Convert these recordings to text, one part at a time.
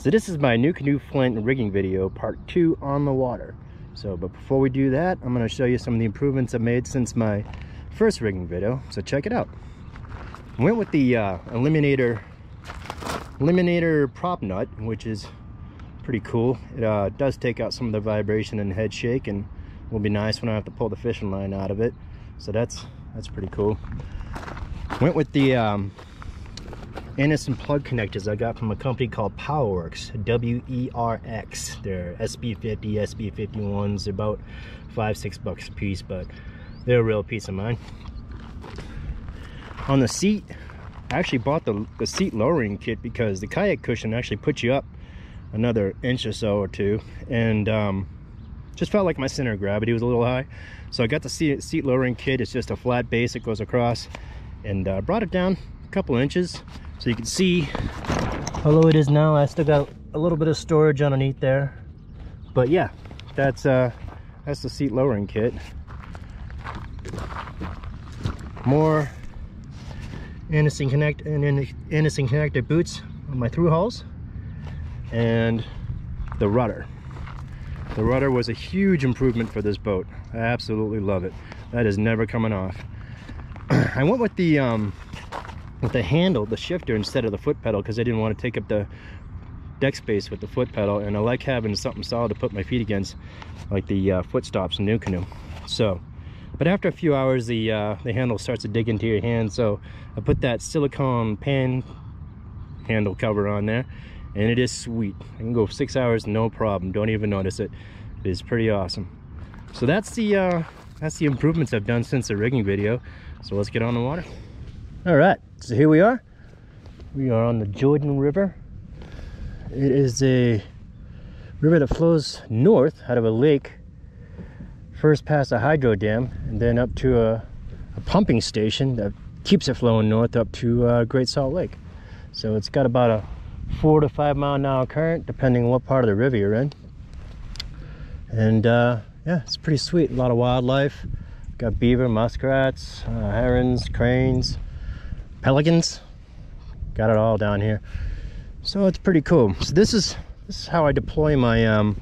So this is my Nucanoe Flint Rigging video, part 2 on the water. But before we do that, I'm going to show you some of the improvements I've made since my first rigging video, so check it out. I went with the Eliminator prop nut, which is pretty cool. It does take out some of the vibration and head shake, and will be nice when I have to pull the fishing line out of it. So that's pretty cool. Went with the Anderson plug connectors I got from a company called Powerworks, W-E-R-X. They're SB50, SB51s. They're about $5-6 a piece, but they're a real piece of mine. On the seat, I actually bought the seat lowering kit because the kayak cushion actually puts you up another inch or so or two, and just felt like my center of gravity was a little high. So I got the seat lowering kit. It's just a flat base that goes across, and brought it down a couple inches. So you can see how low it is now. I still got a little bit of storage underneath there, but yeah, that's the seat lowering kit. More Anderson connector boots on my through hulls, and the rudder. The rudder was a huge improvement for this boat. I absolutely love it. That is never coming off. I went with the handle, the shifter, instead of the foot pedal because I didn't want to take up the deck space with the foot pedal, and I like having something solid to put my feet against, like the foot stops in Nucanoe. But after a few hours, the handle starts to dig into your hand, so I put that silicone pan handle cover on there, and it is sweet. I can go 6 hours no problem, don't even notice it. It is pretty awesome. So that's the improvements I've done since the rigging video. So let's get on the water. All right, so here we are. We are on the Jordan River. It is a river that flows north out of a lake, first past a hydro dam, and then up to a pumping station that keeps it flowing north up to Great Salt Lake. So it's got about a 4 to 5 mile an hour current, depending on what part of the river you're in. And yeah, it's pretty sweet. A lot of wildlife. Got beaver, muskrats, herons, cranes, pelicans. Got it all down here. So it's pretty cool. So this is how I deploy my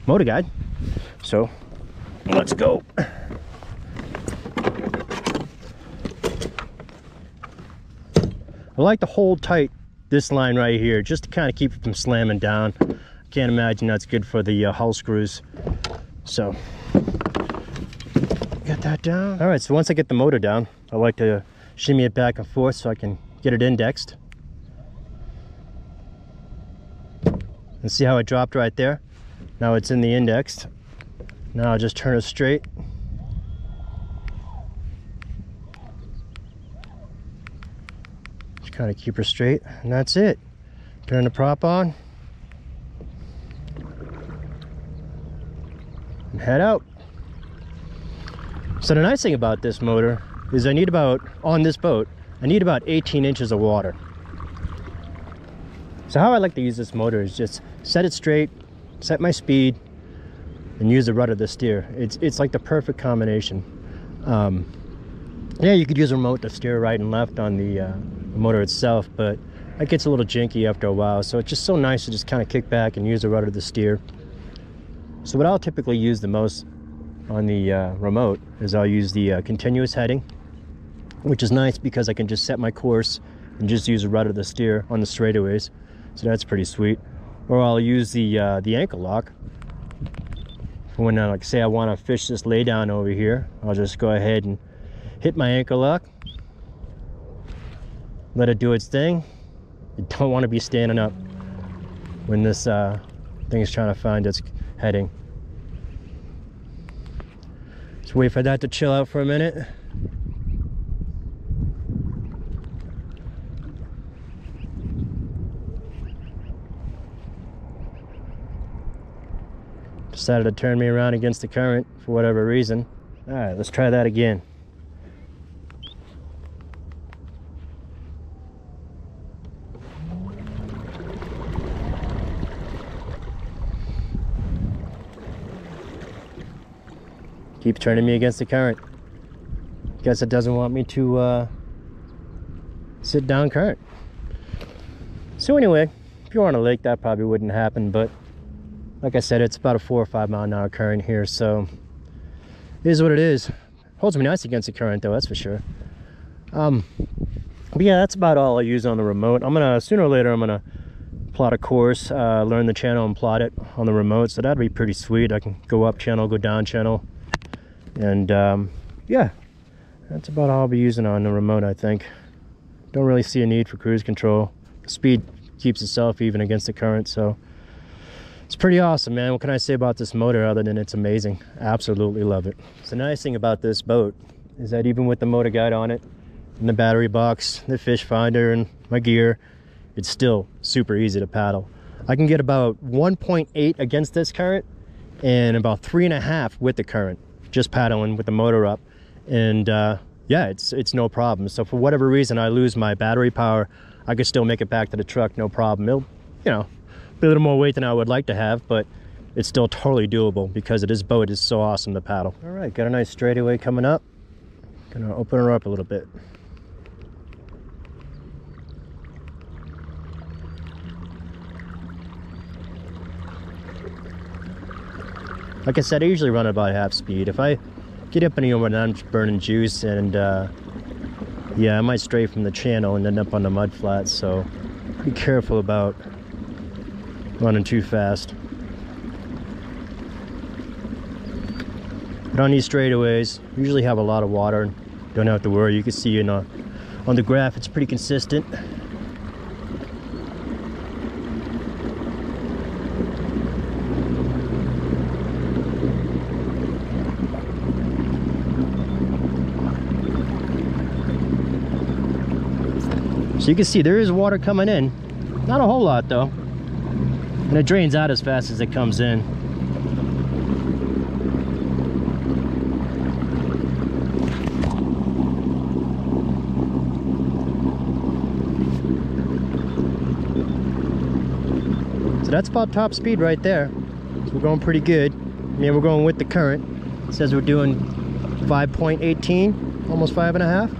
motor guide. So let's go. I like to hold tight this line right here just to kind of keep it from slamming down. I can't imagine that's good for the hull screws. So get that down. All right, so once I get the motor down, I like to shimmy it back and forth so I can get it indexed. And see how it dropped right there? Now it's in the indexed. Now I'll just turn it straight. Just kind of keep her straight, and that's it. Turn the prop on. And head out. So the nice thing about this motor is on this boat, I need about 18 inches of water. So how I like to use this motor is just set it straight, set my speed, and use the rudder to steer. It's like the perfect combination. Yeah, you could use a remote to steer right and left on the motor itself, but it gets a little janky after a while, so it's just so nice to just kind of kick back and use the rudder to steer. So what I'll typically use the most on the remote is I'll use the continuous heading, which is nice because I can just set my course and just use the rudder to steer on the straightaways. So that's pretty sweet. Or I'll use the ankle lock for when like say I want to fish this lay down over here. I'll just go ahead and hit my ankle lock, let it do its thing. You don't want to be standing up when this thing is trying to find its heading. Just wait for that to chill out for a minute. Decided to turn me around against the current for whatever reason. All right, let's try that again. Keep turning me against the current. Guess it doesn't want me to sit down current. So anyway, If you were on a lake, that probably wouldn't happen, but like I said, it's about a 4 or 5 mile an hour current here, so it is what it is. Holds me nice against the current though, that's for sure. But yeah, that's about all I use on the remote. I'm gonna, sooner or later, I'm gonna plot a course, learn the channel and plot it on the remote, so that'd be pretty sweet. I can go up channel, go down channel, and yeah, that's about all I'll be using on the remote, I think. Don't really see a need for cruise control. The speed keeps itself even against the current, so it's pretty awesome, man. What can I say about this motor other than it's amazing? Absolutely love it. So the nice thing about this boat is that even with the motor guide on it, and the battery box, the fish finder, and my gear, it's still super easy to paddle. I can get about 1.8 against this current and about 3.5 with the current, just paddling with the motor up. And yeah, it's no problem. So for whatever reason I lose my battery power, I could still make it back to the truck, no problem. It'll, you know, be a little more weight than I would like to have, but it's still totally doable because this boat is so awesome to paddle. All right, got a nice straightaway coming up. Gonna open her up a little bit. Like I said, I usually run about half speed. If I get up anywhere when I'm burning juice, and yeah, I might stray from the channel and end up on the mud flats, so be careful about running too fast. But on these straightaways, usually have a lot of water and don't have to worry. You can see on the graph it's pretty consistent. So you can see there is water coming in. Not a whole lot though. And it drains out as fast as it comes in. So that's about top speed right there. So we're going pretty good. I mean, we're going with the current. It says we're doing 5.18, almost 5.5.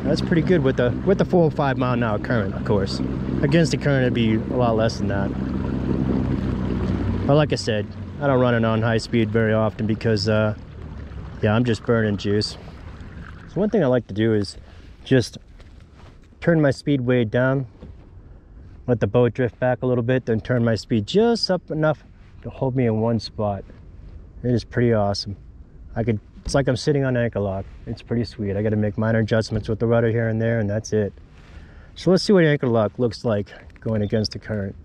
That's pretty good with the full 5 mile an hour current, of course. Against the current, it'd be a lot less than that. But like I said, I don't run it on high speed very often because, yeah, I'm just burning juice. So one thing I like to do is just turn my speed way down, let the boat drift back a little bit, then turn my speed just up enough to hold me in one spot. It is pretty awesome. It's like I'm sitting on anchor lock. It's pretty sweet. I got to make minor adjustments with the rudder here and there, and that's it. So let's see what anchor lock looks like going against the current.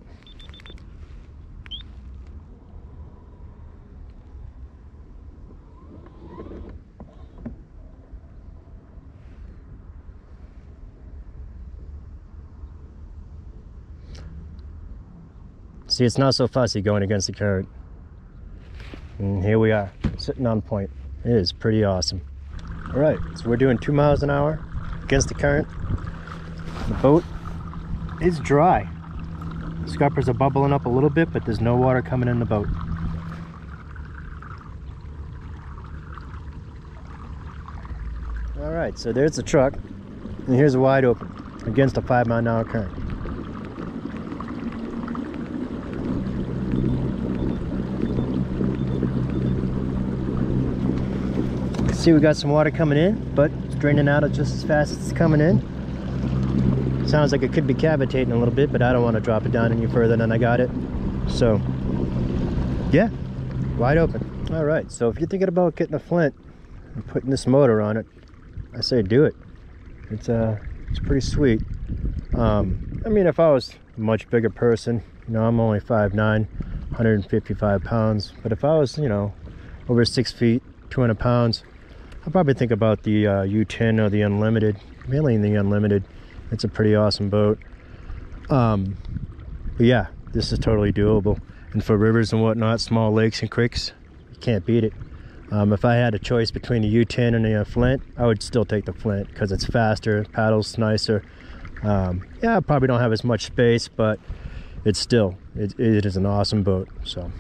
See, it's not so fussy going against the current. And here we are, sitting on point. It is pretty awesome. All right, so we're doing 2 miles an hour against the current. The boat is dry. Scuppers are bubbling up a little bit, but there's no water coming in the boat. All right, so there's the truck, and here's wide open against a 5 mile an hour current. See, we got some water coming in, but it's draining out just as fast as it's coming in. Sounds like it could be cavitating a little bit, but I don't want to drop it down any further than I got it. So yeah, wide open. All right, so if you're thinking about getting a Flint and putting this motor on it, I say do it. It's pretty sweet. I mean, if I was a much bigger person, you know, I'm only 5'9", 155 pounds, but if I was, you know, over 6 feet, 200 pounds, I'll probably think about the U10 or the Unlimited. Mainly the Unlimited. It's a pretty awesome boat. But yeah, this is totally doable. And for rivers and whatnot, small lakes and creeks, you can't beat it. If I had a choice between the U10 and the Flint, I would still take the Flint because it's faster, paddles nicer. Yeah, I probably don't have as much space, but it's still, it is an awesome boat. So